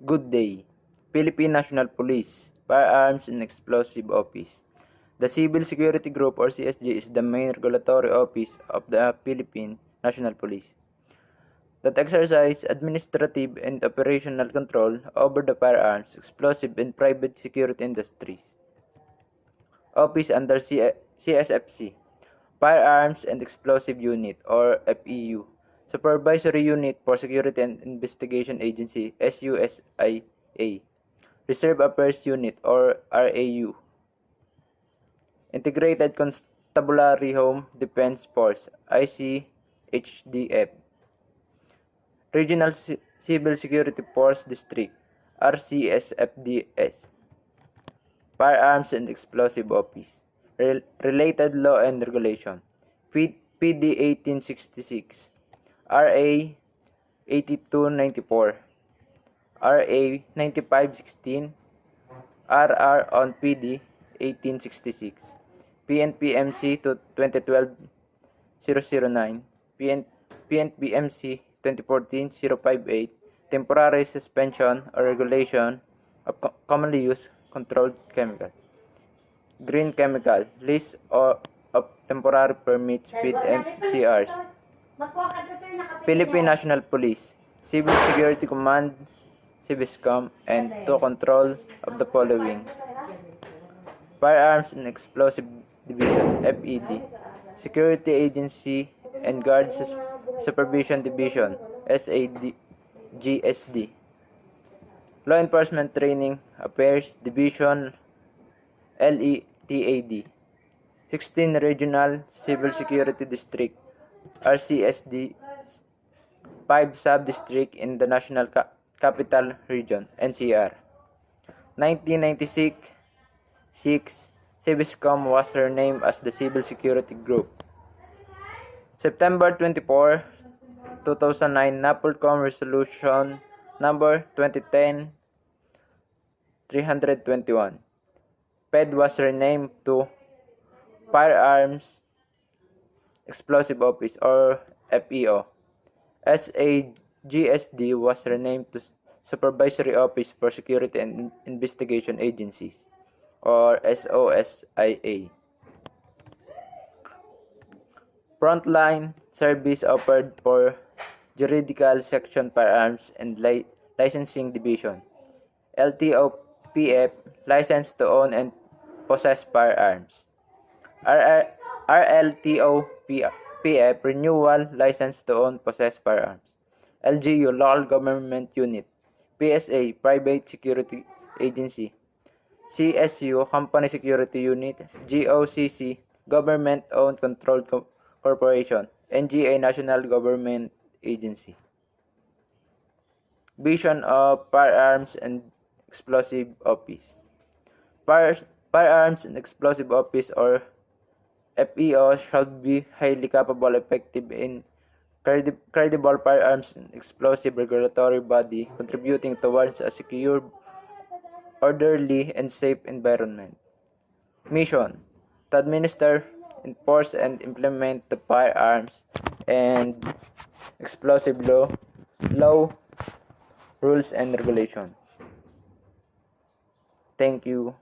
Good day. Philippine National Police, Firearms and Explosive Office. The Civil Security Group or CSG is the main regulatory office of the Philippine National Police that exercise administrative and operational control over the firearms, explosive and private security industries. Office under CSFC, Firearms and Explosive Unit or FEU. Supervisory Unit for Security and Investigation Agency SUSIA. Reserve Affairs Unit or RAU. Integrated Constabulary Home Defense Force ICHDF. Regional Civil Security Force District RCSFDS. Firearms and Explosive Office. Related Law and Regulation PD 1866, RA 8294, RA 9516, RR on PD 1866, PNPMC to 2012-009, PNPMC 2014-058, Temporary Suspension or Regulation of Commonly Used Controlled Chemical. Green Chemical, List of Temporary Permits with MCRs. Philippine National Police, Civil Security Command, Civiscom, and to control of the following: Firearms and Explosive Division, FED, Security Agency and Guard Supervision Division, GSD, Law Enforcement Training Affairs Division, LETAD, 16 Regional Civil Security District, RCSD, 5 Sub-District in the National Capital Region, NCR. 1996, Civiscom was renamed as the Civil Security Group. September 24, 2009, NAPOLCOM Resolution Number 2010-321. PED was renamed to Firearms Explosive Office or FEO. SAGSD was renamed to Supervisory Office for Security and Investigation Agencies or SOSIA. Frontline service offered for Juridical Section Firearms and Licensing Division, LTOPF, License to Own and Possess Firearms. RLTOPF, Renewal, License to Own, Possess Firearms. LGU, Local Government Unit. PSA, Private Security Agency. CSU, Company Security Unit. GOCC, Government Owned Controlled Corporation. NGA, National Government Agency. Vision of Firearms and Explosive Office. Firearms and Explosive Office or FEO shall be highly capable, effective, and credible firearms and explosive regulatory body contributing towards a secure, orderly, and safe environment. Mission: to administer, enforce, and implement the firearms and explosive law, rules, and regulations. Thank you.